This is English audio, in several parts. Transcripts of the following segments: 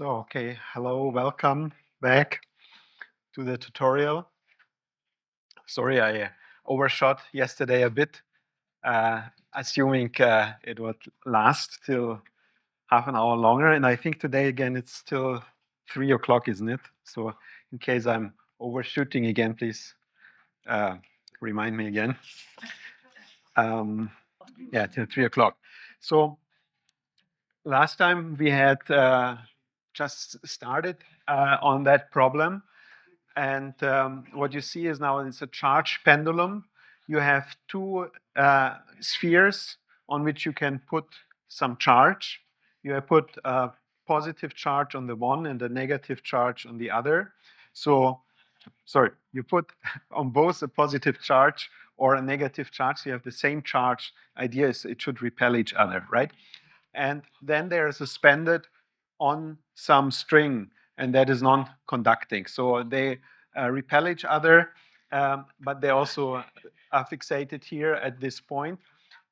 Okay, hello, welcome back to the tutorial. Sorry, I overshot yesterday a bit, assuming it would last till half an hour longer. And I think today again it's still 3 o'clock, isn't it? So in case I'm overshooting again, please uh, remind me again. Yeah, till 3 o'clock. So last time we had just started on that problem. And what you see is now it's a charge pendulum. You have two spheres on which you can put some charge. You have put a positive charge on the one and a negative charge on the other. So, sorry, you put on both a positive charge or a negative charge. So you have the same charge. Idea is it should repel each other, right? And then they are suspended on some string, and that is non-conducting. So they repel each other, but they also are fixated here at this point.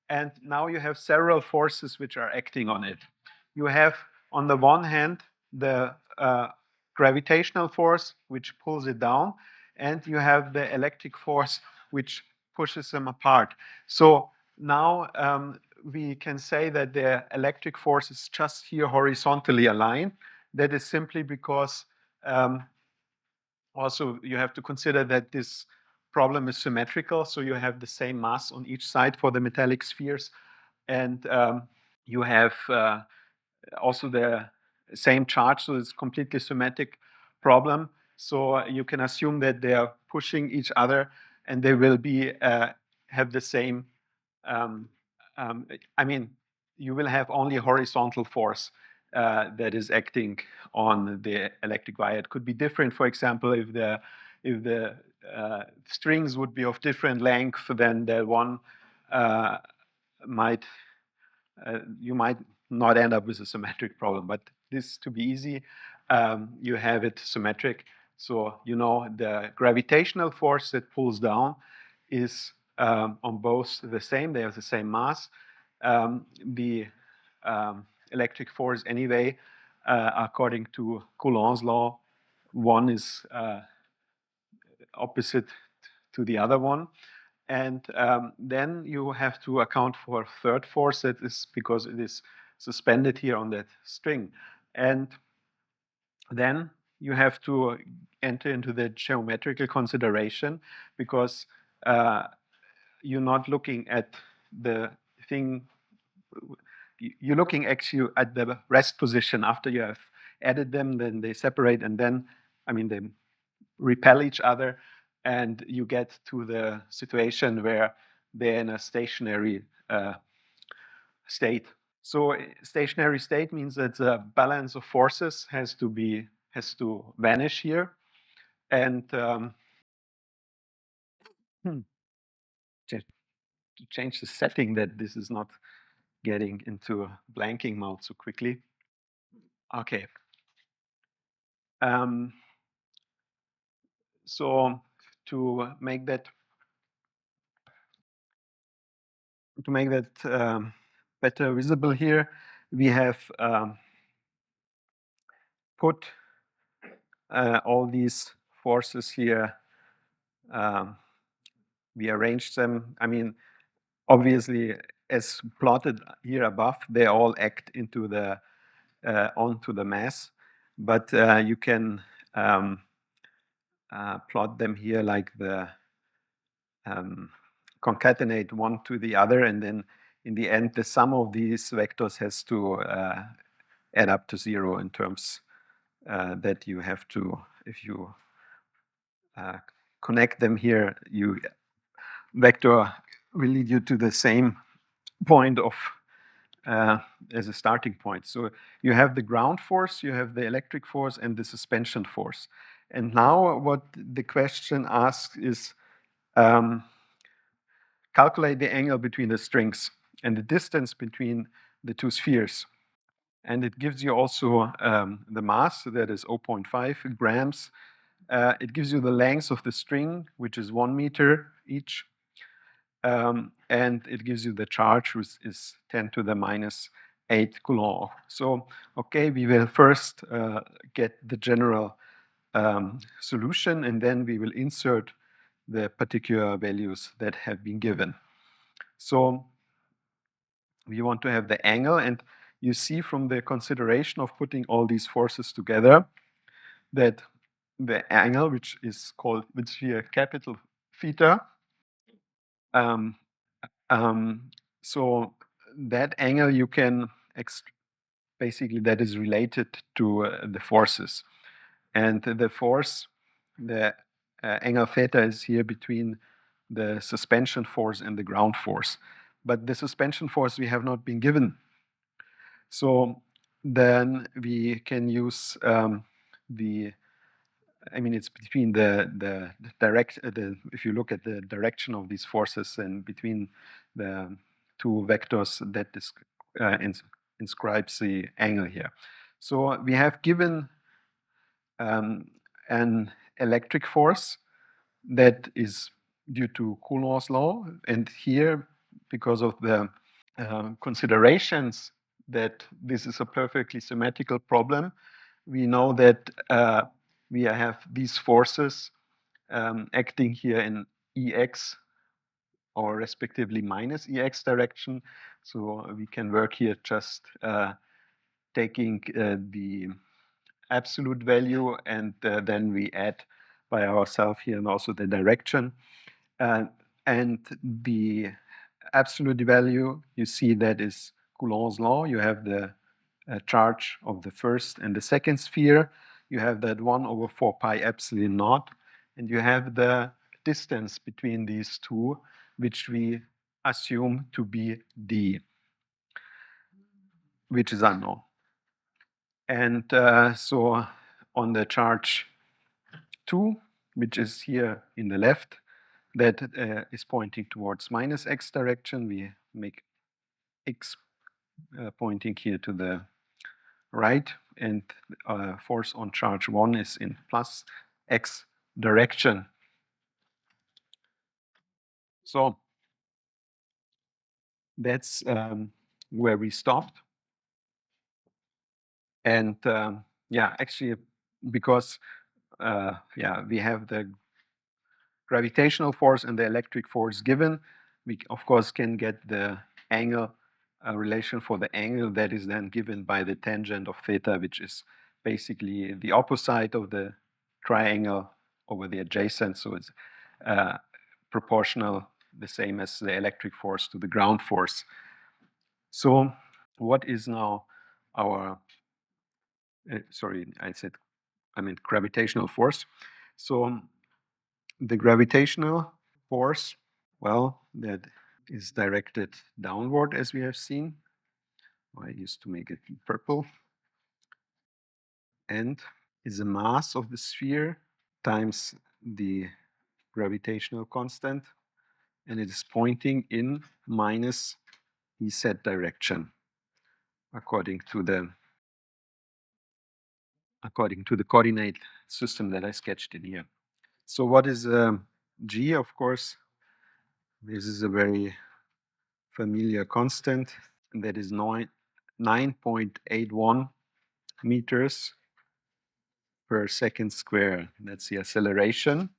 And now you have several forces which are acting on it. You have, on the one hand, the gravitational force, which pulls it down, and you have the electric force, which pushes them apart. So now we can say that the electric force is just here horizontally aligned. That is simply because also you have to consider that this problem is symmetrical, so you have the same mass on each side for the metallic spheres, and you have also the same charge, so it's completely symmetric problem. So you can assume that they are pushing each other, and they will be have the same. Um, I mean, you will have only horizontal force that is acting on the electric wire. It could be different, for example, if the strings would be of different length, then the one might you might not end up with a symmetric problem. But this, to be easy, you have it symmetric. So you know the gravitational force that pulls down is on both the same. They have the same mass. The electric force, anyway, according to Coulomb's law, one is opposite to the other one. And then you have to account for a third force, that is because it is suspended here on that string. And then you have to enter into the geometrical consideration, because you're not looking at the thing, you're looking actually at the rest position after you have added them, then they separate, and then, I mean, they repel each other, and you get to the situation where they're in a stationary state. So stationary state means that the balance of forces has to vanish here, and to change the setting that this is not getting into blanking mode so quickly. Okay. Um, so to make that better visible here, we have put all these forces here. We arranged them. I mean, obviously, as plotted here above, they all act into the onto the mass, but you can plot them here like the concatenate one to the other, and then in the end, the sum of these vectors has to add up to 0 in terms that you have to, if you connect them here, you vector will lead you to the same point of as a starting point. So you have the ground force, you have the electric force, and the suspension force. And now what the question asks is, calculate the angle between the strings and the distance between the two spheres. And it gives you also the mass, so that is 0.5 grams. It gives you the length of the string, which is 1 meter each. And it gives you the charge, which is 10 to the minus 8 Coulomb. So, okay, we will first get the general solution, and then we will insert the particular values that have been given. So we want to have the angle, and you see from the consideration of putting all these forces together that the angle, which is called, which here capital theta, um, um, so that angle you can basically that is related to the forces. And the force, the angle theta is here between the suspension force and the ground force. But the suspension force we have not been given. So then we can use I mean, it's between the direct, if you look at the direction of these forces and between the two vectors that inscribes the angle here. So we have given an electric force that is due to Coulomb's law. And here, because of the considerations that this is a perfectly symmetrical problem, we know that we have these forces acting here in EX or respectively minus EX direction. So we can work here just taking the absolute value, and then we add by ourselves here and also the direction. And the absolute value, you see that is Coulomb's law. You have the charge of the first and the second sphere. You have that 1 over 4 pi epsilon naught. And you have the distance between these two, which we assume to be d, which is unknown. And so on the charge 2, which is here in the left, that is pointing towards minus x direction. We make x pointing here to the right, and force on charge 1 is in plus x direction. So that's where we stopped. And yeah, actually, because we have the gravitational force and the electric force given, we of course can get the angle relation for the angle that is then given by the tangent of theta, which is basically the opposite of the triangle over the adjacent. So it's proportional, the same as the electric force to the ground force. So what is now our, sorry, I meant gravitational force. So the gravitational force, well, that is directed downward, as we have seen. I used to make it purple. And is the mass of the sphere times the gravitational constant. And it is pointing in minus EZ direction, according to the coordinate system that I sketched in here. So what is G? Of course, this is a very familiar constant, and that is 9.81 meters per second square. That's the acceleration.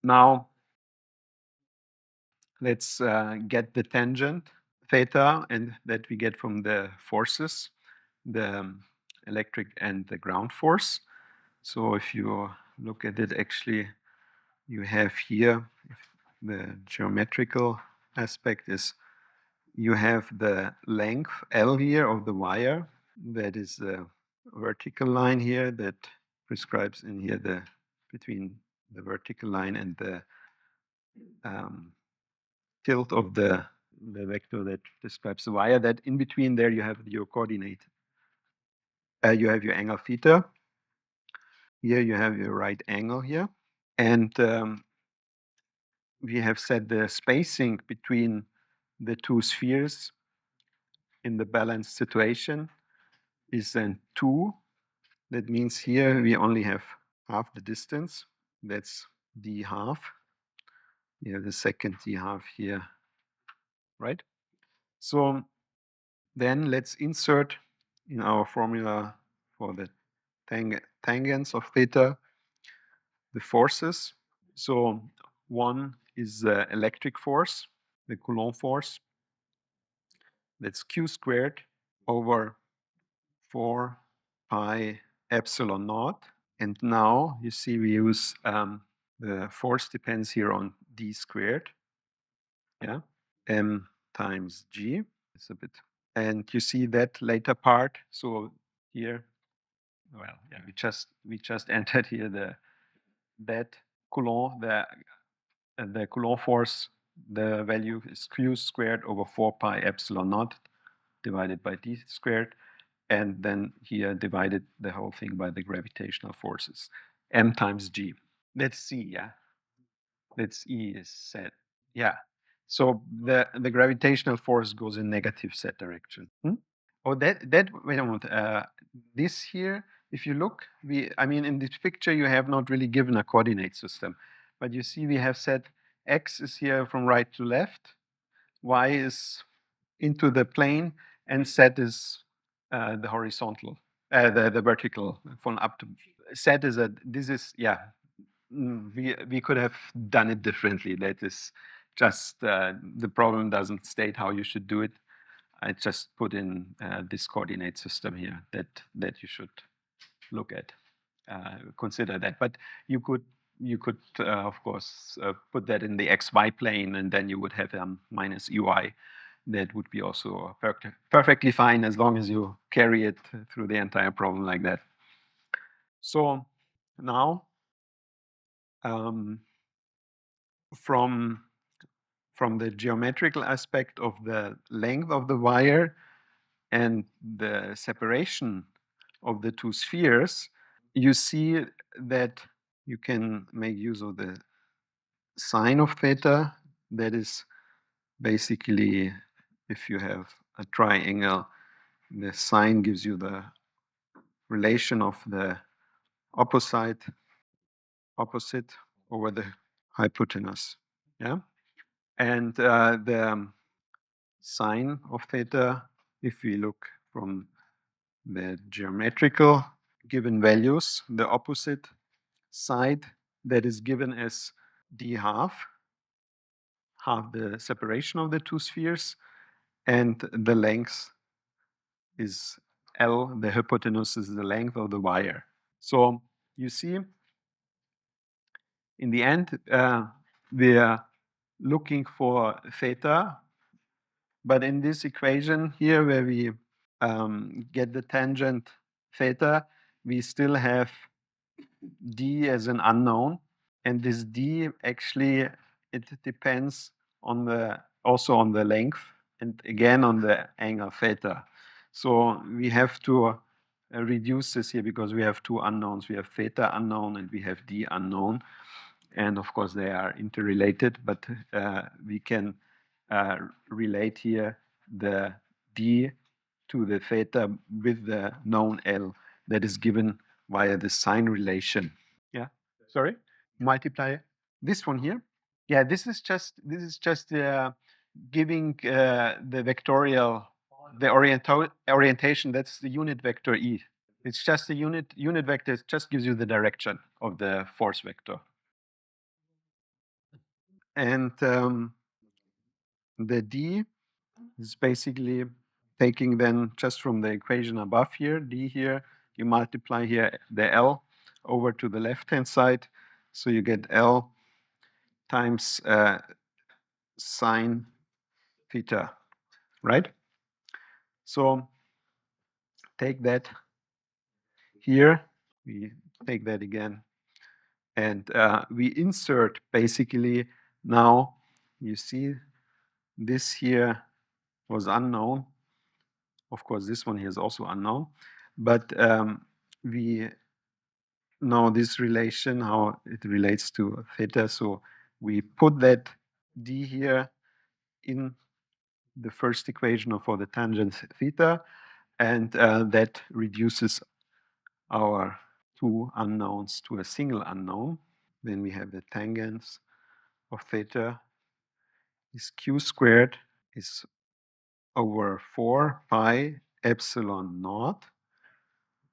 Now, let's get the tangent theta, and that we get from the forces, the electric and the ground force. So if you look at it, actually, you have here the geometrical aspect is you have the length L here of the wire. That is the vertical line here that prescribes in here the between the vertical line and the tilt of the vector that describes the wire. That in between there you have your coordinate. You have your angle theta. Here you have your right angle here. And we have set the spacing between the two spheres in the balanced situation is then 2. That means here we only have half the distance. That's d half. We have the second d half here, right? So Then let's insert in our formula for the tangents of theta the forces. So one is the electric force, the Coulomb force. That's q squared over 4 pi epsilon naught. And now you see we use the force depends here on d squared. Yeah, m times g. It's a bit, and you see that later part. So here, well, yeah, we just entered here that Coulomb the Coulomb force. The value is q squared over 4 pi epsilon naught divided by d squared, and then here divided the whole thing by the gravitational forces, m times g. Let's see, yeah. Let's E is set. Yeah. So the gravitational force goes in negative z direction. Hmm? Oh, that wait a moment. This here, if you look, I mean, in this picture you have not really given a coordinate system, but you see we have said x is here from right to left, y is into the plane, and z is the horizontal, the vertical from up to. Z is a. This is, yeah. We could have done it differently. That is just the problem doesn't state how you should do it. I just put in this coordinate system here that you should look at, consider that. But you could of course put that in the xy plane, and then you would have minus ey. That would be also perfectly fine as long as you carry it through the entire problem like that. So now um, from the geometrical aspect of the length of the wire and the separation of the two spheres, you see that you can make use of the sine of theta. That is basically, if you have a triangle, the sine gives you the relation of the opposite over the hypotenuse. Yeah, and the sine of theta, if we look from the geometrical given values, the opposite side that is given as d half the separation of the two spheres, and the length is L, the hypotenuse is the length of the wire. So you see, in the end, we are looking for theta, but in this equation here where we get the tangent theta, we still have d as an unknown, and this d actually it depends on the also on the length and again on the angle theta. So we have to reduce this here because we have two unknowns. We have theta unknown and we have d unknown, and of course they are interrelated, but we can relate here the d to the theta with the known L that is given via the sine relation. Yeah. Sorry? Multiply this one here. Yeah, this is just giving the vectorial the orientation. That's the unit vector E. It's just the unit vector. It just gives you the direction of the force vector. And the D is basically taking then just from the equation above here, D here, you multiply here the L over to the left-hand side. So you get L times sine theta, right? So take that here, we take that again, and we insert basically now, you see this here was unknown. Of course, this one here is also unknown, but we know this relation, how it relates to theta. So we put that d here in the first equation for the tangent theta, and that reduces our two unknowns to a single unknown. Then we have the tangents of theta is q squared is over 4 pi epsilon naught.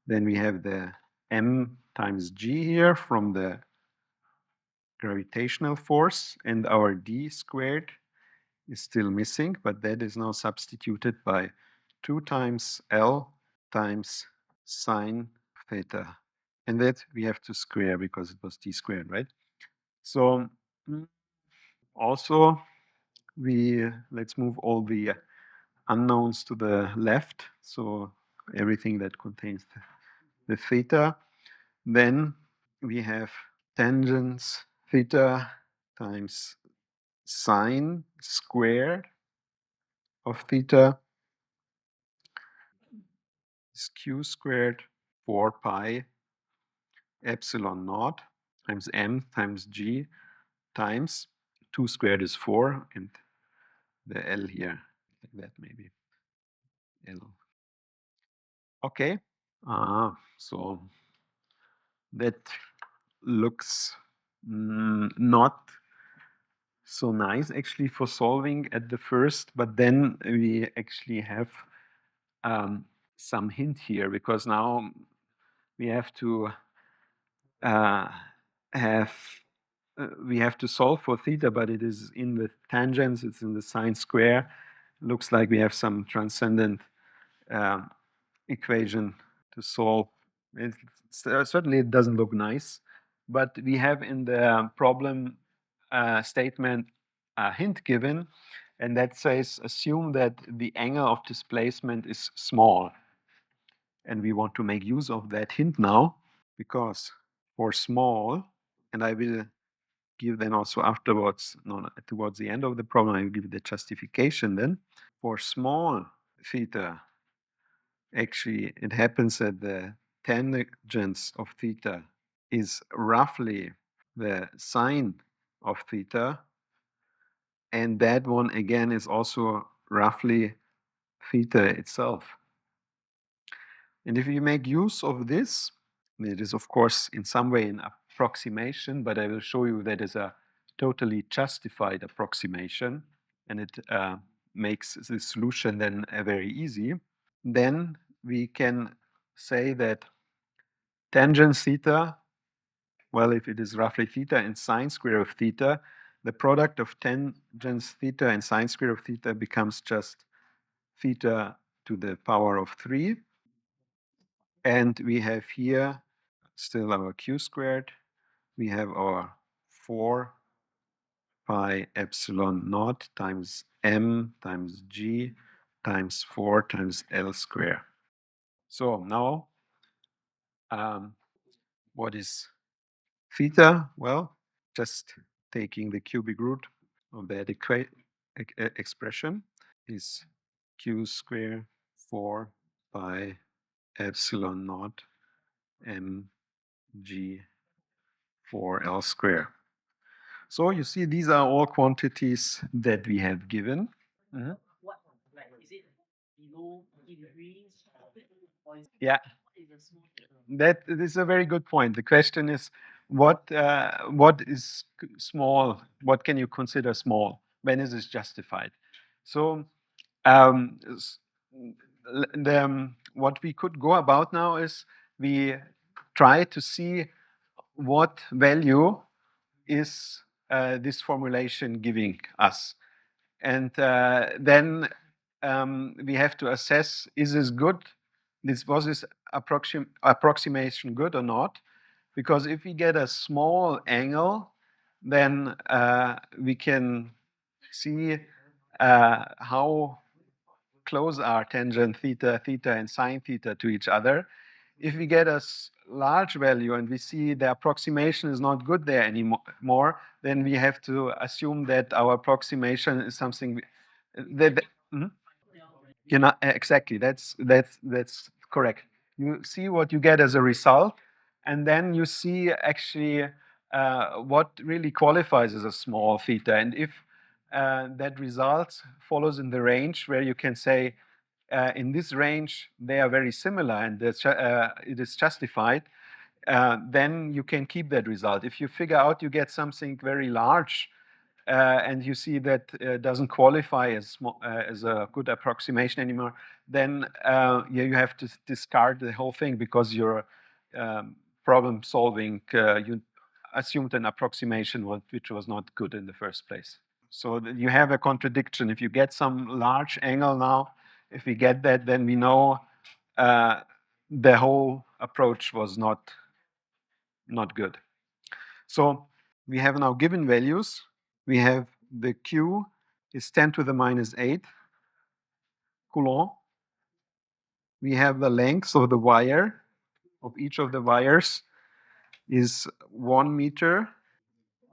Then we have the m times g here from the gravitational force, and our d squared is still missing, but that is now substituted by 2 times L times sine theta. And that we have to square because it was d squared, right? So also let's move all the unknowns to the left. So everything that contains the theta. Then we have tangents theta times sine squared of theta is q squared 4 pi epsilon naught times m times g times 2 squared is 4 and the L here, like that maybe. L. Okay. So that looks not so nice actually for solving at the first, but then we actually have some hint here because now we have to uh, have we have to solve for theta, but it is in the tangents, it's in the sine square. Looks like we have some transcendent um, equation to solve. Certainly it doesn't look nice, but we have in the problem statement a hint given, and that says assume that the angle of displacement is small. And we want to make use of that hint now because for small, and I will give then also afterwards, no, towards the end of the problem, I will give the justification then. For small theta, actually, it happens that the tangents of theta is roughly the sine of theta, and that one again is also roughly theta itself. And if you make use of this, it is of course in some way an approximation, but I will show you that is a totally justified approximation, and it makes the solution then very easy. Then we can say that tangent theta, well, if it is roughly theta and sine square of theta, the product of tangents theta and sine square of theta becomes just theta to the power of 3. And we have here still our q squared. We have our 4 pi epsilon naught times m times g times 4 times L square. So now, what is theta? Well, just taking the cubic root of that expression is q square 4 pi epsilon naught m g 4L square. So you see, these are all quantities that we have given. Mhm. Yeah, that is a very good point. The question is, what is small? What can you consider small? When is this justified? So what we could go about now is we try to see what value is this formulation giving us. And then we have to assess, is this good? Was this approximation good or not? Because if we get a small angle, then we can see how close are tangent theta, theta, and sine theta to each other. If we get a large value and we see the approximation is not good there anymore, then we have to assume that our approximation is something that. Mhm. You know, exactly. That's correct. You see what you get as a result, and then you see actually what really qualifies as a small theta. And if that result follows in the range where you can say in this range they are very similar and it is justified, then you can keep that result. If you figure out you get something very large and you see that doesn't qualify as a good approximation anymore, then you have to discard the whole thing because your problem solving, you assumed an approximation which was not good in the first place. So you have a contradiction. If you get some large angle now, if we get that, then we know the whole approach was not good. So we have now given values. We have the Q is 10 to the minus 8 Coulomb. We have the length of the wire of each of the wires is 1 meter.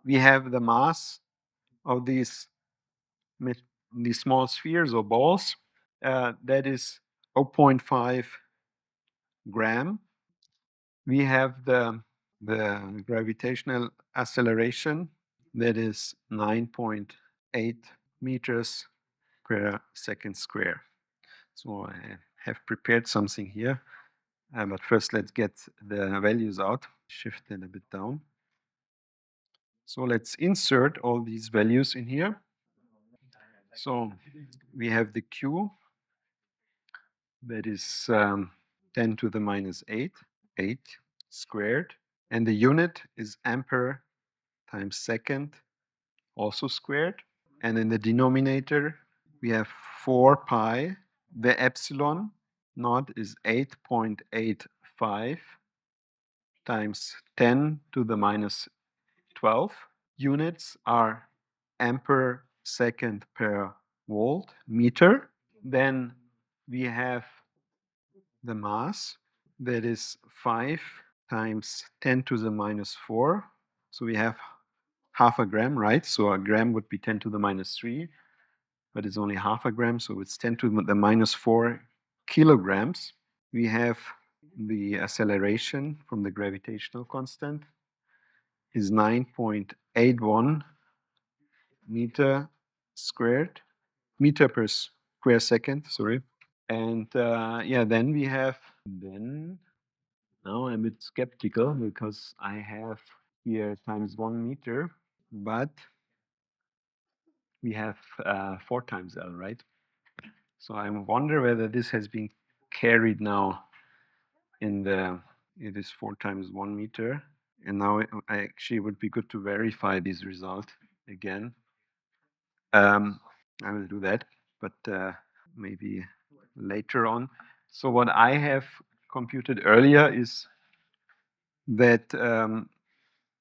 We have the mass of these small spheres or balls. That is 0.5 gram. We have the gravitational acceleration, that is 9.8 meters per second square. So I have prepared something here, but first let's get the values out. Shift it a bit down. So let's insert all these values in here. So we have the Q, that is 10 to the minus 8 squared. And the unit is ampere times second, also squared. And in the denominator, we have 4 pi. The epsilon naught is 8.85 times 10 to the minus 12. Units are ampere second per volt meter. Then we have the mass, that is 5 times 10 to the minus 4. So we have half a gram, right? So a gram would be 10 to the minus 3, but it's only half a gram, so it's 10 to the minus 4 kilograms. We have the acceleration from the gravitational constant is 9.81 meter per square second, sorry. And yeah, then we have, now I'm a bit skeptical because I have here times 1 meter, but we have 4 times L, right? So I wonder whether this has been carried now in the, it is 4 times 1 meter. And now I actually would be good to verify this result again. I will do that, but maybe later on. So what I have computed earlier is that,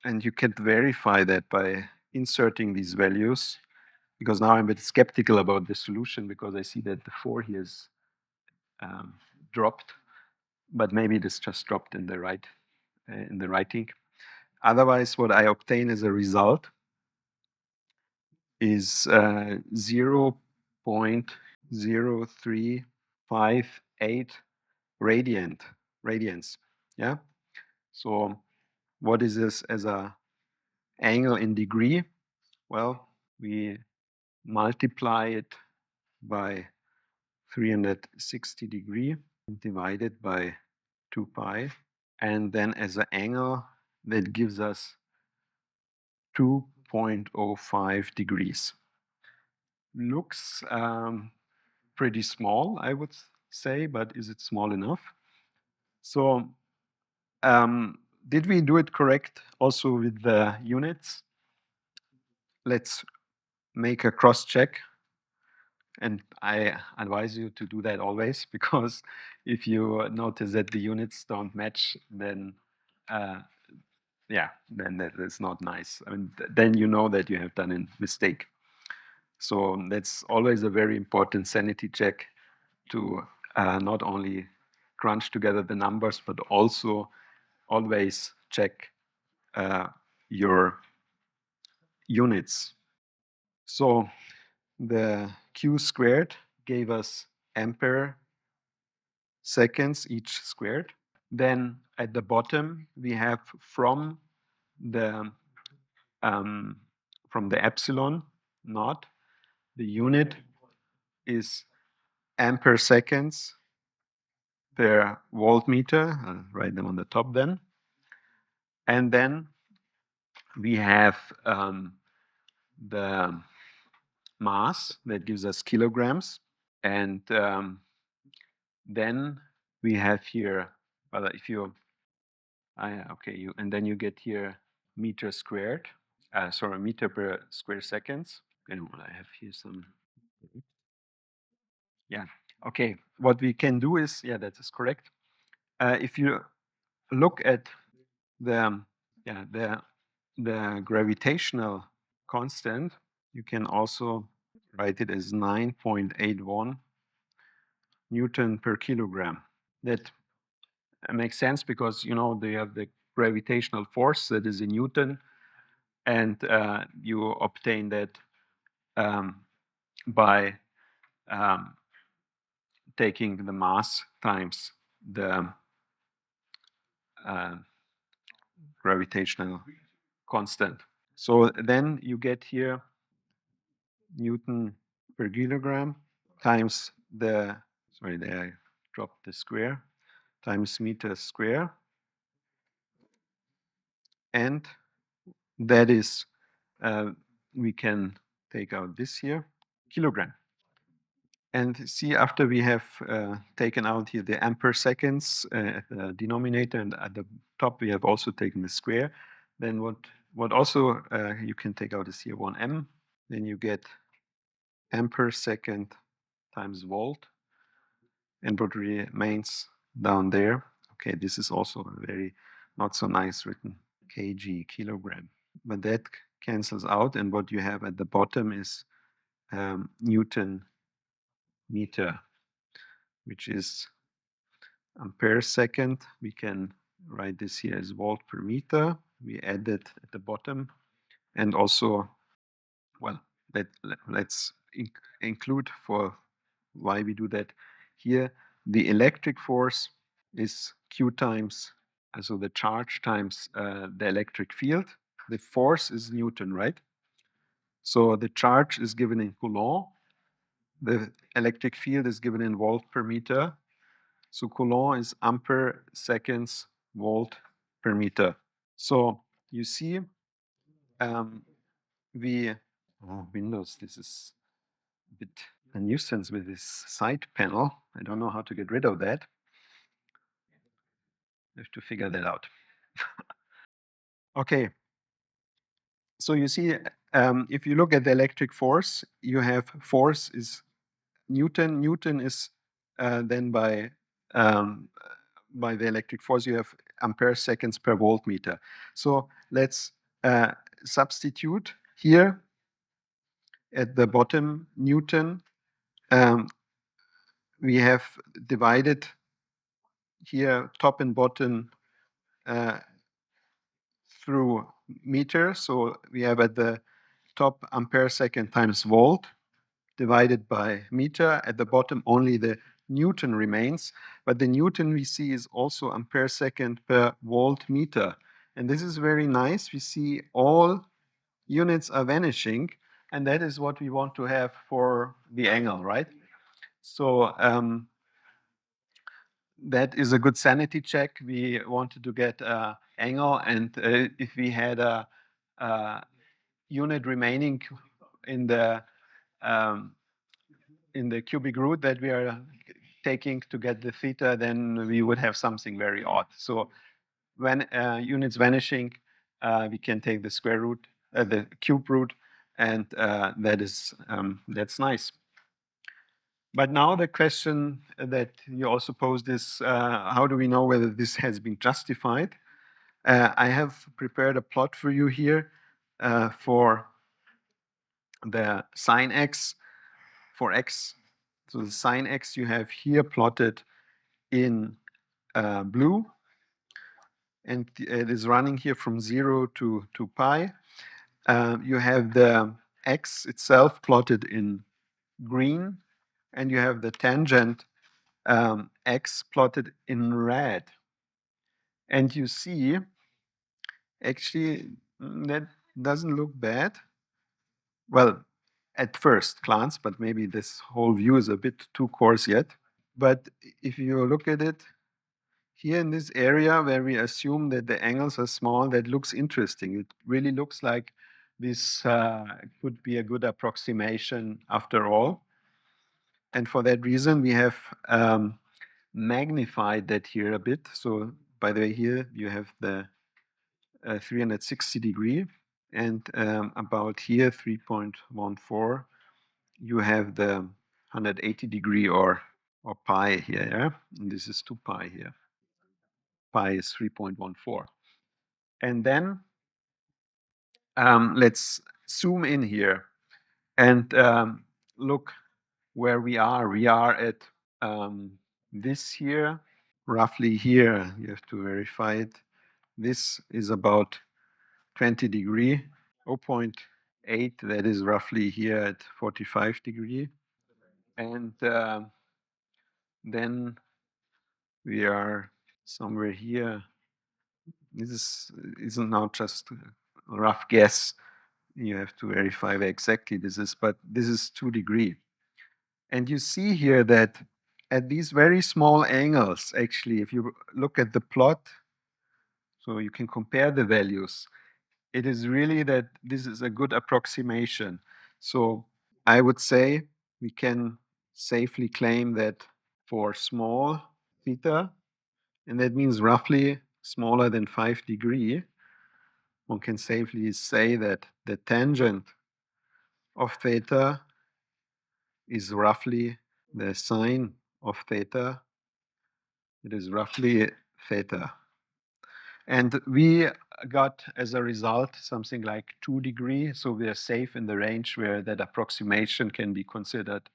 and you can verify that by inserting these values, because now I'm a bit skeptical about the solution because I see that the 4 here is dropped, but maybe this just dropped in the writing. Otherwise, what I obtain as a result is 0.0358 radians. Yeah. So what is this as a angle in degree? Well, we multiply it by 360 degree and divide it by 2 pi. And then as an angle, that gives us 2.05 degrees. Looks pretty small, I would say, but is it small enough? So did we do it correct also with the units? Let's make a cross check. And I advise you to do that always, because if you notice that the units don't match, then yeah, then that is not nice. I mean, then you know that you have done a mistake. So that's always a very important sanity check to not only crunch together the numbers, but also always check your units. So the Q squared gave us ampere seconds each squared. Then at the bottom, we have from the epsilon naught, the unit is ampere seconds per voltmeter. I'll write them on the top then. And then we have the mass that gives us kilograms. And then we have here, well, if you, okay, and then you get here meter squared, sorry, meter per square seconds. And I have here some, yeah, okay. What we can do is, yeah, that is correct. If you look at the, yeah, the gravitational constant, you can also write it as 9.81 Newton per kilogram. That makes sense because, you know, they have the gravitational force that is in Newton, and you obtain that by taking the mass times the gravitational constant. So then you get here Newton per kilogram times the, sorry, there I dropped the square, times meter square. And that is, we can take out this here, kilogram. And see, after we have taken out here the ampere seconds at the denominator, and at the top we have also taken the square, then what also you can take out is here 1m. Then you get ampere second times volt. And what remains down there, okay, this is also a very not so nice written, kg, kilogram. But that cancels out, and what you have at the bottom is Newton meter, which is ampere second. We can write this here as volt per meter. We add it at the bottom, and also, well, let's include for why we do that here. The electric force is Q times, so the charge times the electric field. The force is Newton, right? So the charge is given in Coulomb. The electric field is given in volt per meter. So Coulomb is ampere seconds volt per meter. So you see, we, oh, Windows, this is a bit a nuisance with this side panel. I don't know how to get rid of that. I have to figure that out. Okay. So you see, if you look at the electric force, you have force is Newton. Newton is then by the electric force, you have ampere seconds per voltmeter. So let's substitute here at the bottom Newton. We have divided here top and bottom through meter. So we have at the top ampere second times volt divided by meter. At the bottom, only the Newton remains. But the Newton we see is also ampere second per volt meter. And this is very nice. We see all units are vanishing. And that is what we want to have for the angle, right? So that is a good sanity check. We wanted to get angle, and if we had a unit remaining in the cubic root that we are taking to get the theta, then we would have something very odd. So when units vanishing, we can take the square root, the cube root, and that is that's nice. But now the question that you also posed is, how do we know whether this has been justified? I have prepared a plot for you here for the sine x for x. So the sine x you have here plotted in blue, and it is running here from 0 to pi. You have the x itself plotted in green, and you have the tangent x plotted in red. And you see, actually, that doesn't look bad. Well, at first glance, but maybe this whole view is a bit too coarse yet. But if you look at it, here in this area where we assume that the angles are small, that looks interesting. It really looks like this could be a good approximation after all. And for that reason, we have magnified that here a bit. So by the way, here you have the 360 degree, and about here 3.14, you have the 180 degree or pi here, yeah? And this is 2 pi here. Pi is 3.14. And then let's zoom in here and look where we are. We are at this here, roughly here. You have to verify it. This is about 20 degree, zero point 0.8, that is roughly here at 45 degree. And then we are somewhere here. This isn't now just a rough guess. You have to verify where exactly this is, but this is 2 degree. And you see here that at these very small angles, actually, if you look at the plot, so you can compare the values, it is really that this is a good approximation. So I would say we can safely claim that for small theta, and that means roughly smaller than 5 degree, one can safely say that the tangent of theta is roughly the sine of theta. It is roughly theta. And we got, as a result, something like 2 degree. So we are safe in the range where that approximation can be considered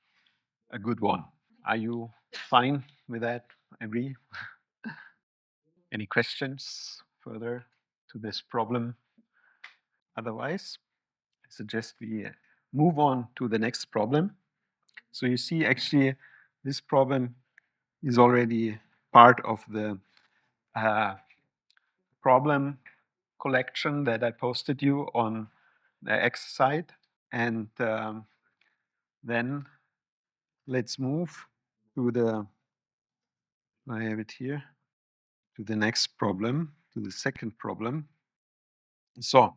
a good one. Are you fine with that? Agree? Any questions further to this problem? Otherwise, I suggest we move on to the next problem. So you see, actually, this problem is already part of the problem collection that I posted you on the X side. And then let's move to the, I have it here, to the next problem, to the second problem. So,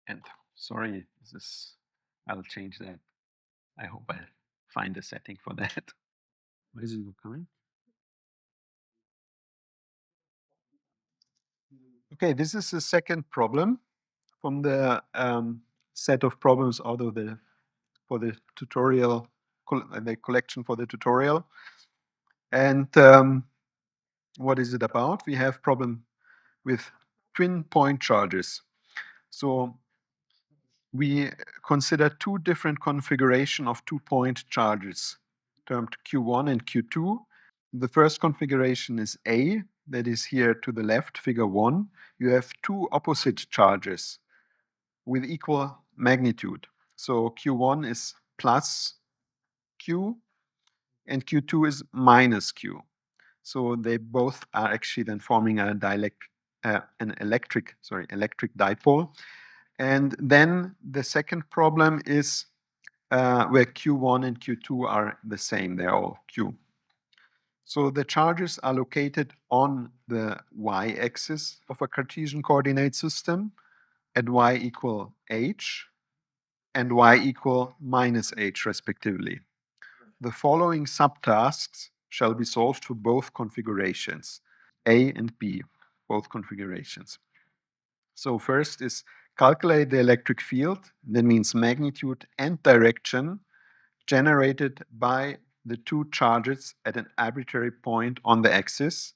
and sorry, I'll change that. I hope I find a setting for that. Why is it not coming? Okay, this is the second problem from the set of problems out of the for the tutorial, the collection for the tutorial. And what is it about? We have problem with twin point charges. So we consider two different configuration of 2-point charges, termed Q1 and Q2. The first configuration is A, that is here to the left, figure 1. You have two opposite charges with equal magnitude. So Q1 is plus Q and Q2 is minus Q. So they both are actually then forming an electric dipole. And then the second problem is where Q1 and Q2 are the same, they're all Q. So the charges are located on the y-axis of a Cartesian coordinate system at y equal h and y equal minus h respectively. The following subtasks shall be solved for both configurations, A and B, both configurations. So first is calculate the electric field, that means magnitude and direction, generated by the two charges at an arbitrary point on the axis.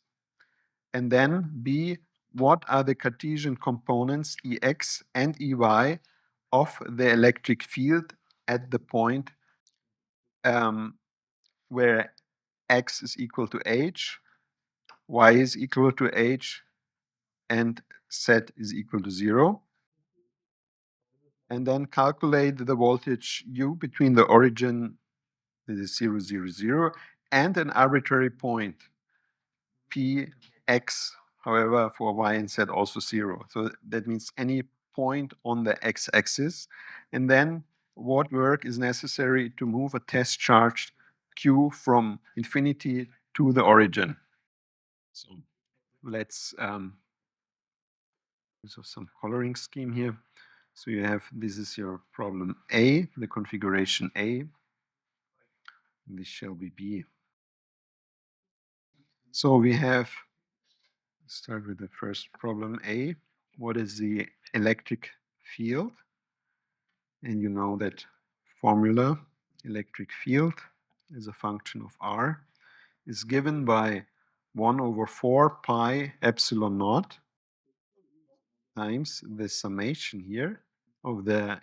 And then B, what are the Cartesian components Ex and Ey of the electric field at the point where x is equal to h, y is equal to h, and z is equal to 0. And then calculate the voltage U between the origin, that is 0, 0, 0, and an arbitrary point, Px, however, for y and z also 0. So that means any point on the x-axis. And then what work is necessary to move a test charge Q from infinity to the origin. So let's So some coloring scheme here. So you have, this is your problem A, the configuration A. This shall be B. So we have, start with the first problem A. What is the electric field? And you know that formula, electric field is a function of R, is given by 1 over 4 pi epsilon naught times the summation here of the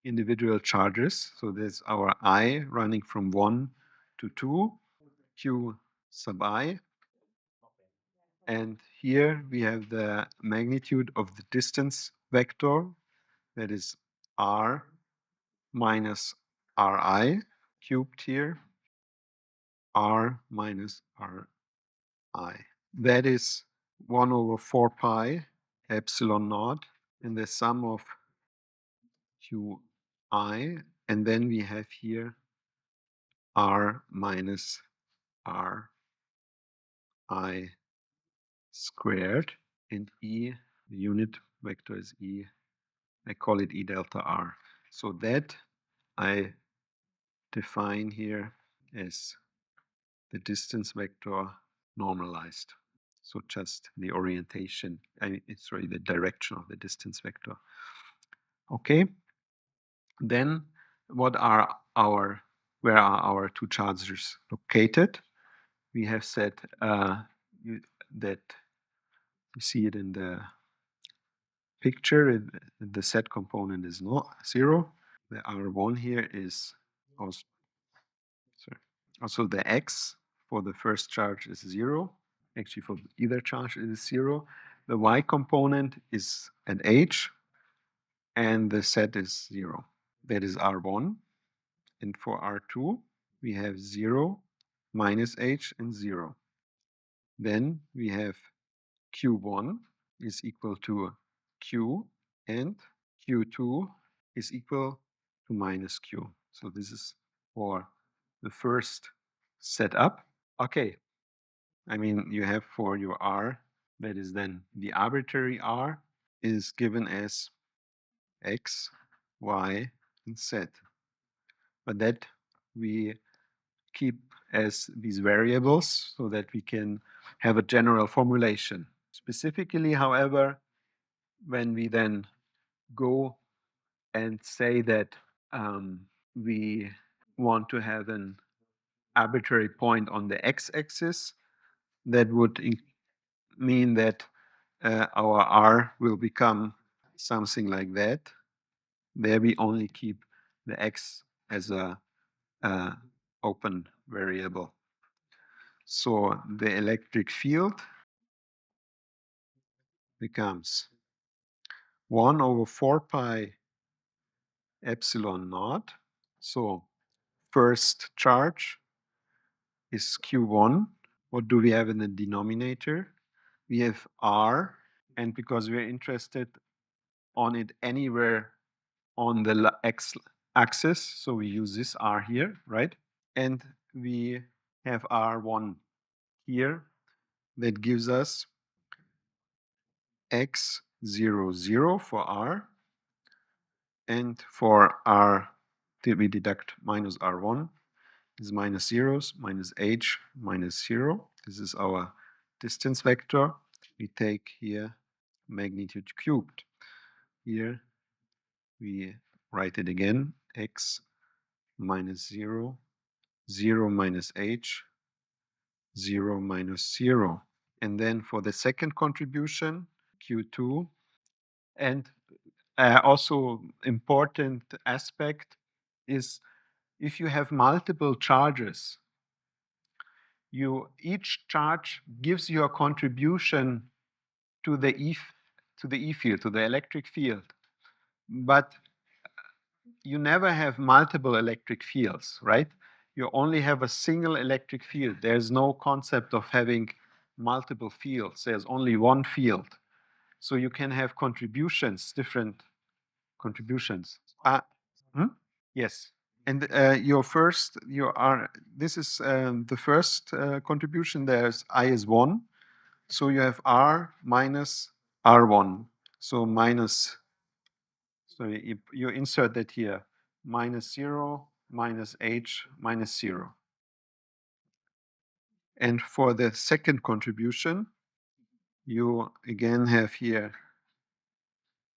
individual charges. So there's our I running from 1 to 2, Q sub I. And here we have the magnitude of the distance vector, that is R minus Ri cubed here, R minus Ri. That is 1 over 4 pi epsilon naught, and the sum of Qi, and then we have here R minus Ri squared, and E, the unit vector is E, I call it E delta R. So that I define here as the distance vector normalized. So just the orientation, sorry, the direction of the distance vector. Okay, then what are our, where are our two charges located? We have said that you see it in the picture, the Z component is not 0. The R1 here is also, sorry, also the X for the first charge is 0. Actually, for either charge it is 0. The Y component is at H, and the Z is 0. That is R1. And for R2, we have 0, minus H, and 0. Then we have Q1 is equal to Q, and Q2 is equal to minus Q. So this is for the first setup. Okay, I mean, you have for your R, that is then the arbitrary R, is given as X, Y, and Z. But that we keep as these variables so that we can have a general formulation. Specifically, however, when we then go and say that we want to have an arbitrary point on the x-axis, that would mean that our R will become something like that. There we only keep the x as a open variable. So the electric field becomes 1 over 4 pi epsilon naught. So first charge is Q1. What do we have in the denominator? We have R, and because we're interested on it anywhere on the x-axis, so we use this R here, right? And we have R1 here that gives us x 0, 0 for R, and for R, we deduct minus R1 is minus zeros, minus H, minus 0. This is our distance vector. We take here magnitude cubed. Here we write it again, x minus 0, 0 minus H, 0 minus 0. And then for the second contribution, Q2, and also important aspect is if you have multiple charges, each charge gives you a contribution to the E field, to the electric field, but you never have multiple electric fields, right? You only have a single electric field. There's no concept of having multiple fields. There's only one field. So you can have contributions, different contributions. Hmm? Yes. And this is the first contribution. There's I is 1. So you have R minus R1. So you insert that here, -0, -h, -0. And for the second contribution, you again have here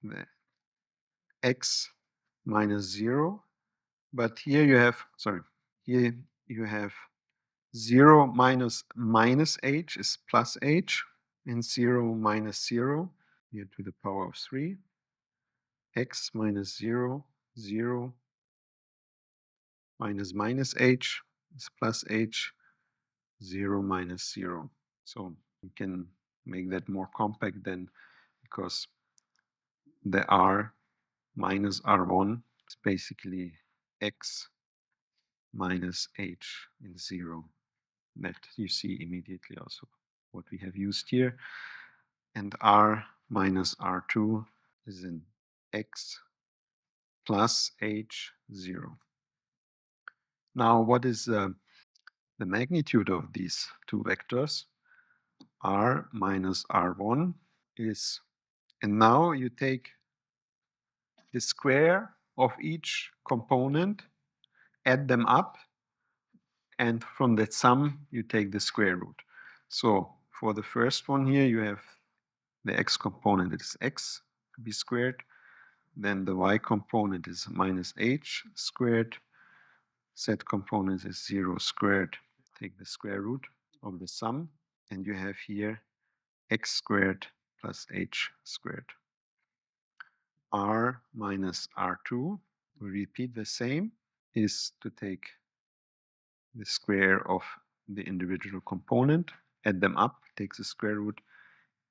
the x -0, but here you have, here you have 0 minus -h is +h, and 0 minus 0, here to the power of 3, x minus 0, 0 minus -h is +h, 0 minus 0. So you can make that more compact then, because the r minus r1 is basically x minus h in 0. That you see immediately also what we have used here. And r minus r2 is in x plus h 0. Now, what is the magnitude of these two vectors? R minus r1 is, and now you take the square of each component, add them up, and from that sum you take the square root. So for the first one here, you have the x component is x to be squared, then the y component is minus h squared, z component is 0 squared. Take the square root of the sum, and you have here x squared plus h squared. R minus r2, we repeat the same, is to take the square of the individual component, add them up, takes the square root,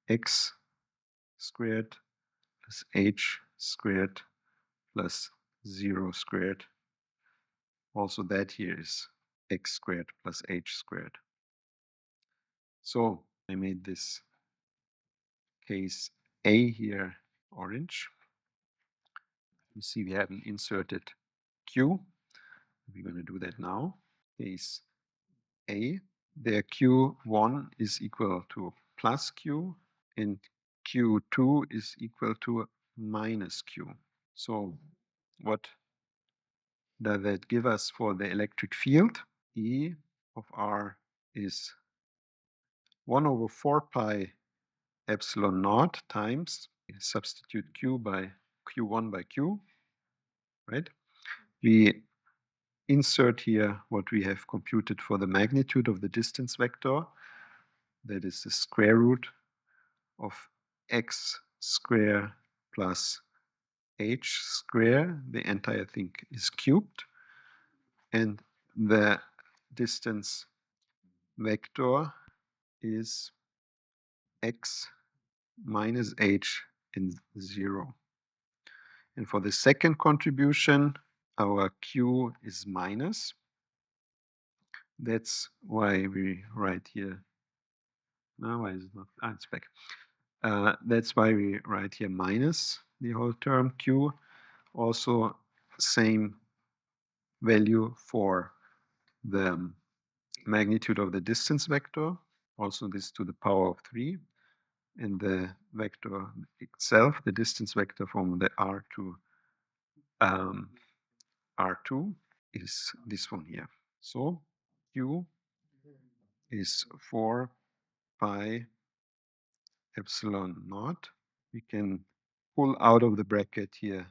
x squared plus h squared plus 0 squared. Also that here is x squared plus h squared. So I made this case A here orange. You see we haven't inserted Q. We're going to do that now. Case A, there Q1 is equal to plus Q and Q2 is equal to minus Q. So what does that give us for the electric field? E of R is 1 over 4 pi epsilon naught times, substitute Q by Q1 by Q, right? We insert here what we have computed for the magnitude of the distance vector. That is the square root of x square plus h square. The entire thing is cubed. And the distance vector is x minus h in 0. And for the second contribution, our q is minus. That's why we write here. Now, why is it not? Ah, it's back. That's why we write here minus the whole term q. Also, same value for the magnitude of the distance vector. Also, this to the power of 3. And the vector itself, the distance vector from the R to R2 is this one here. So Q is 4 pi epsilon naught. We can pull out of the bracket here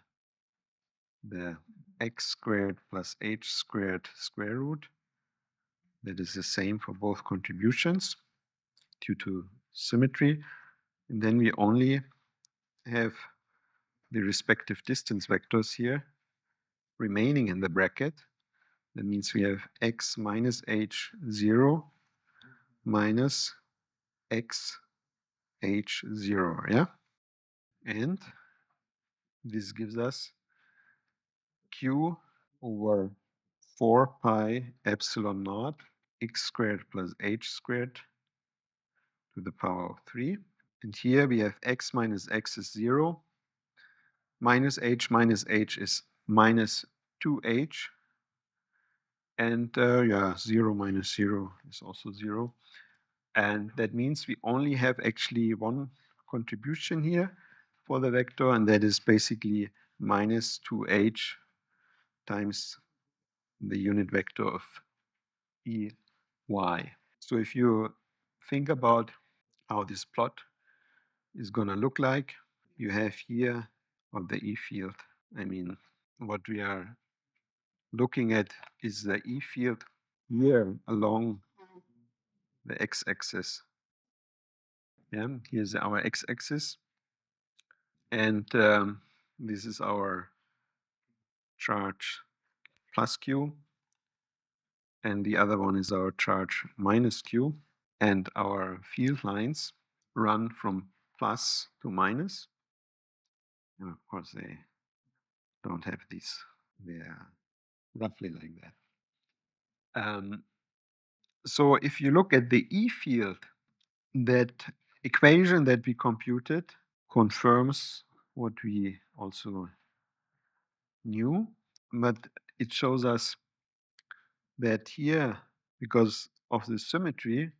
the x squared plus h squared square root. That is the same for both contributions due to symmetry. And then we only have the respective distance vectors here remaining in the bracket. That means we have x minus h 0 minus x h 0, yeah? And this gives us q over 4 pi epsilon naught x squared plus h squared to the power of 3. And here we have x minus x is 0, minus h is minus 2h, and yeah, 0 minus 0 is also 0. And that means we only have actually one contribution here, for the vector, and that is basically minus 2h times the unit vector of E y. So if you think about how this plot is going to look like, you have here of the E field. I mean, what we are looking at is the E field here along the x-axis. Yeah, here's our x-axis, and this is our charge plus q, and the other one is our charge minus q, and our field lines run from plus to minus. And of course, they don't have these. They are roughly like that. So if you look at the E field, that equation that we computed confirms what we also knew, but it shows us that here, because of the symmetry,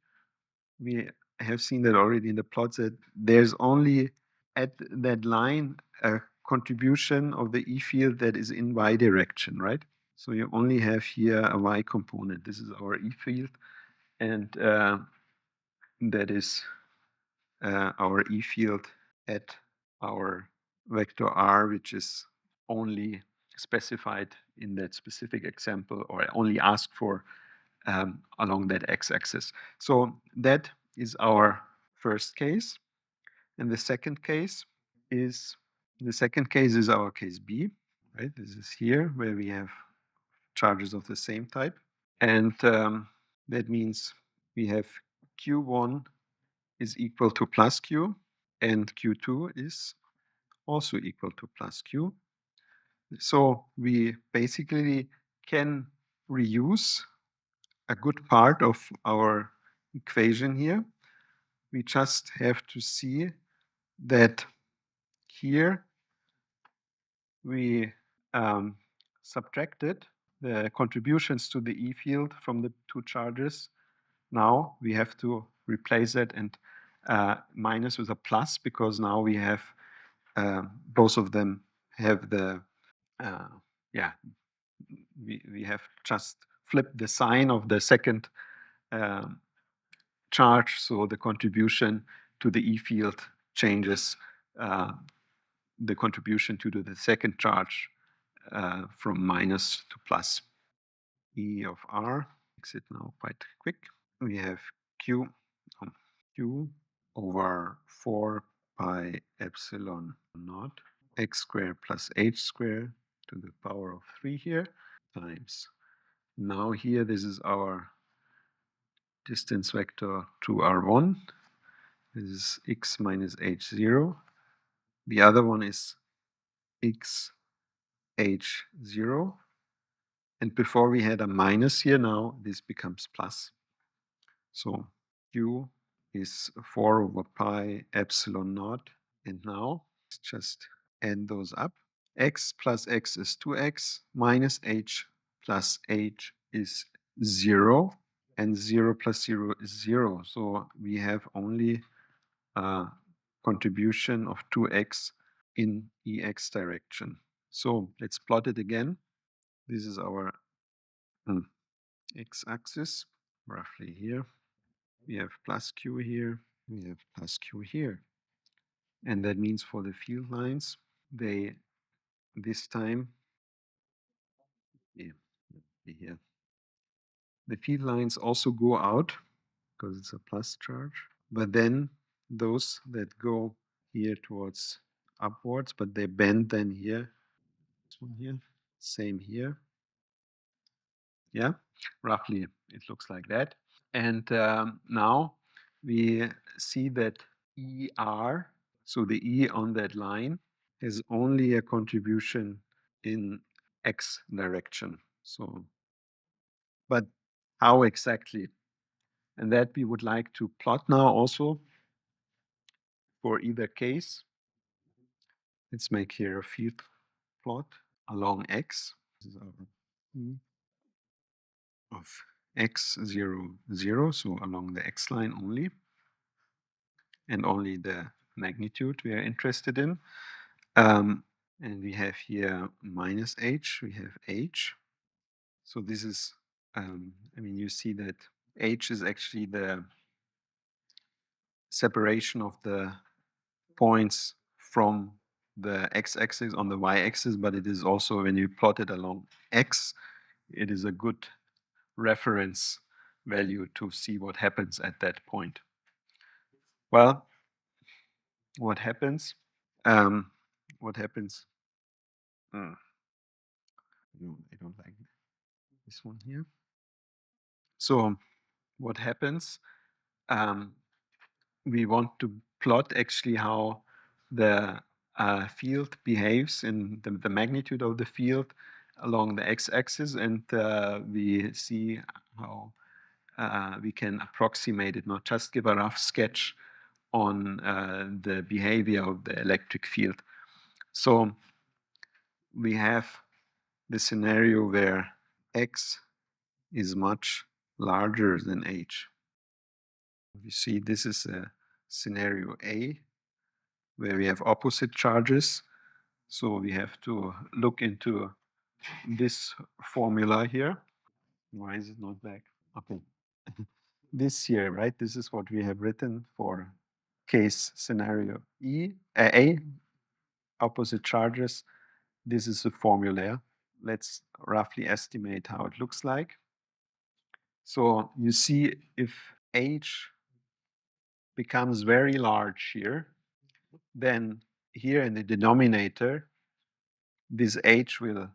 we have seen that already in the plots, that there's only at that line a contribution of the E field that is in y direction, right? So you only have here a y component. This is our E field, and that is our E field at our vector r, which is only specified in that specific example, or only asked for along that x-axis. So that is our first case. And the second case is our case B, right? This is here where we have charges of the same type. And that means we have Q1 is equal to plus Q, and Q2 is also equal to plus Q. So we basically can reuse a good part of our equation here. We just have to see that here we subtracted the contributions to the E field from the two charges. Now we have to replace it and minus with a plus, because now we have both of them have the yeah, we have just flipped the sign of the second charge, so the contribution to the E field changes the contribution to the second charge from minus to plus. E of r makes it now quite quick. We have q over 4 pi epsilon naught x squared plus h squared to the power of 3 here times. Now here this is our distance vector to R1. This is x minus h0. The other one is x h0. And before we had a minus here, now this becomes plus. So q is 4 over pi epsilon naught. And now let's just add those up. X plus x is 2x, minus h plus h is 0, and 0 plus 0 is 0. So we have only a contribution of 2x in ex direction. So let's plot it again. This is our x-axis, roughly here. We have plus q here, we have plus q here. And that means for the field lines, they this time, here, the field lines also go out because it's a plus charge. But then those that go here towards upwards, but they bend then here, this one here, same here. Yeah, roughly it looks like that. And now we see that ER, so the E on that line, has only a contribution in X direction. So, but how exactly? And that we would like to plot now also for either case. Let's make here a field plot along X. This is our E of X 0, 0, so along the X line only, and only the magnitude we are interested in. And we have here minus h, we have h. So this is, I mean, you see that h is actually the separation of the points from the x-axis on the y-axis, but it is also, when you plot it along x, it is a good reference value to see what happens at that point. Well, what happens? What happens? I don't like this one here. So what happens? We want to plot actually how the field behaves in the magnitude of the field along the x-axis, and we see how we can approximate it, not just give a rough sketch on the behavior of the electric field. So we have the scenario where x is much larger than h. You see, this is a scenario A, where we have opposite charges. So we have to look into this formula here. Why is it not back? Okay. This here, right? This is what we have written for case scenario A, opposite charges. This is the formula. Let's roughly estimate how it looks like. So you see, if H becomes very large here, then here in the denominator, this H will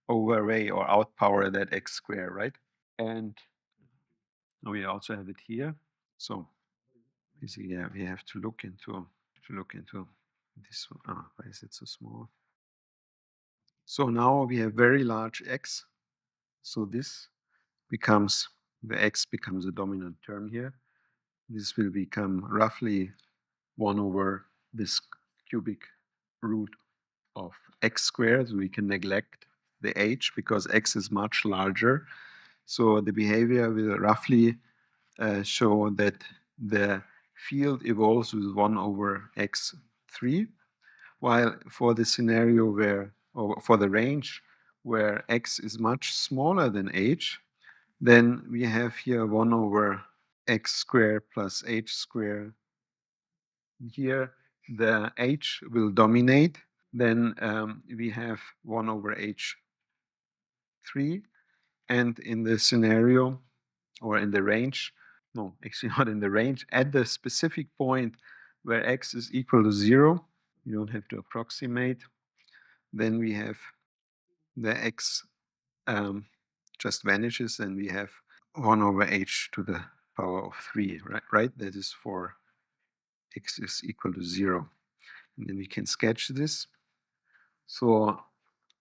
overweigh or outpower that x square, right? And we also have it here. So basically, yeah, we have to look into this one. Ah, why is it so small? So now we have very large x. So this becomes, the x becomes a dominant term here. This will become roughly 1 over this cubic root of x squared. So we can neglect the h because x is much larger. So the behavior will roughly show that the field evolves with 1 over x3, while for the scenario where, or for the range where x is much smaller than h, then we have here 1 over x squared plus h squared. Here the h will dominate. Then we have 1 over h3. And in the scenario, or in the range, no, actually not in the range, at the specific point where x is equal to 0, you don't have to approximate, then we have the x just vanishes, and we have 1 over h to the power of 3, right? That is for x is equal to 0. And then we can sketch this. So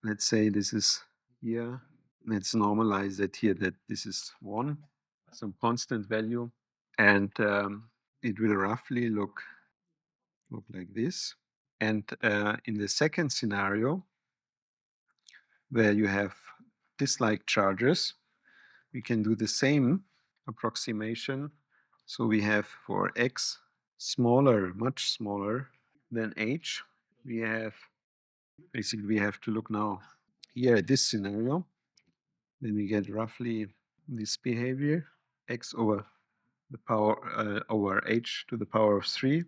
let's say this is here. Let's normalize it here, that this is 1, some constant value. And it will roughly look like this. And in the second scenario, where you have dislike charges, we can do the same approximation. So we have for x smaller, much smaller than h, we have, basically we have to look now here at this scenario. Then we get roughly this behavior, x over the power over h to the power of 3.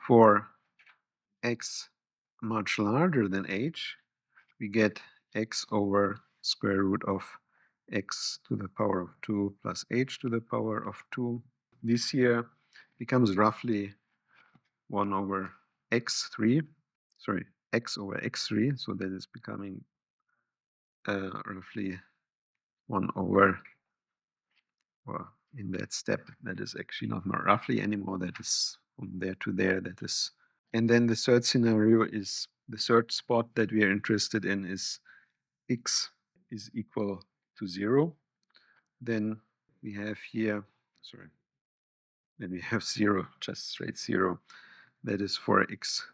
For x much larger than h, we get x over square root of x to the power of 2 plus h to the power of 2. This here becomes roughly 1 over x3, sorry, x over x3, so that is becoming roughly 1 over, well, in that step, that is actually not more roughly anymore, that is from there to there, that is. And then the third scenario is, the third spot that we are interested in is x is equal to 0. Then we have here, sorry, then we have 0, just straight 0. That is for x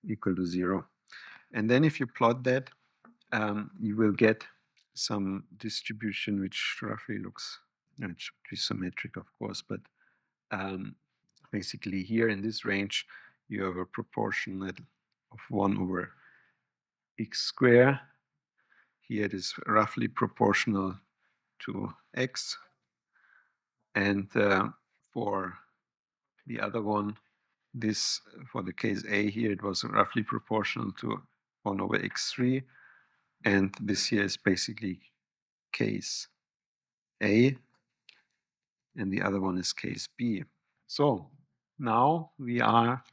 equal to 0. And then if you plot that, you will get some distribution which roughly looks, it should be symmetric, of course, but basically here in this range, you have a proportionate of 1 over x squared. Here it is roughly proportional to x. And for the other one, this, for the case A here, it was roughly proportional to 1 over x3. And this here is basically case A, and the other one is case B. So now we are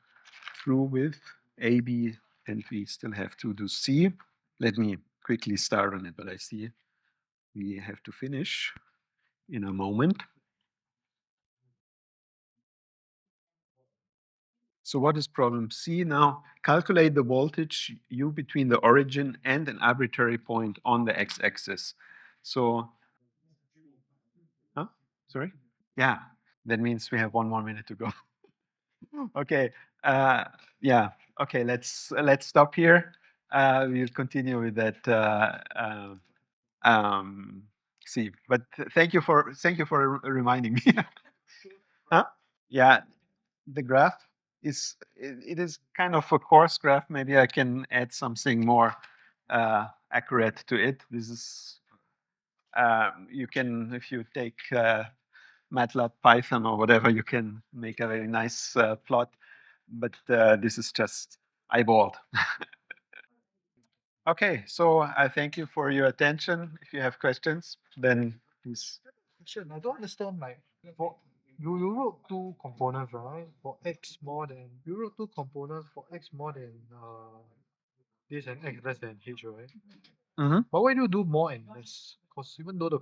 through with A, B, and we still have to do C. Let me quickly start on it, but I see we have to finish in a moment. So what is problem C now? Calculate the voltage U between the origin and an arbitrary point on the x-axis. So, huh? Sorry? Yeah, that means we have 1 more minute to go. Okay, yeah, okay, let's stop here. We'll continue with that. See, but thank you for reminding me. Huh? Yeah, the graph is it is kind of a coarse graph. Maybe I can add something more accurate to it. This is you can, if you take MATLAB, Python, or whatever, you can make a very nice plot. But this is just eyeballed. Okay, so I thank you for your attention. If you have questions, then please. Question, I don't understand, like, for you wrote two components, right? For x more than you wrote two components for x more than this and x less than h, right? Mhm. But why do you do more and less? Because even though the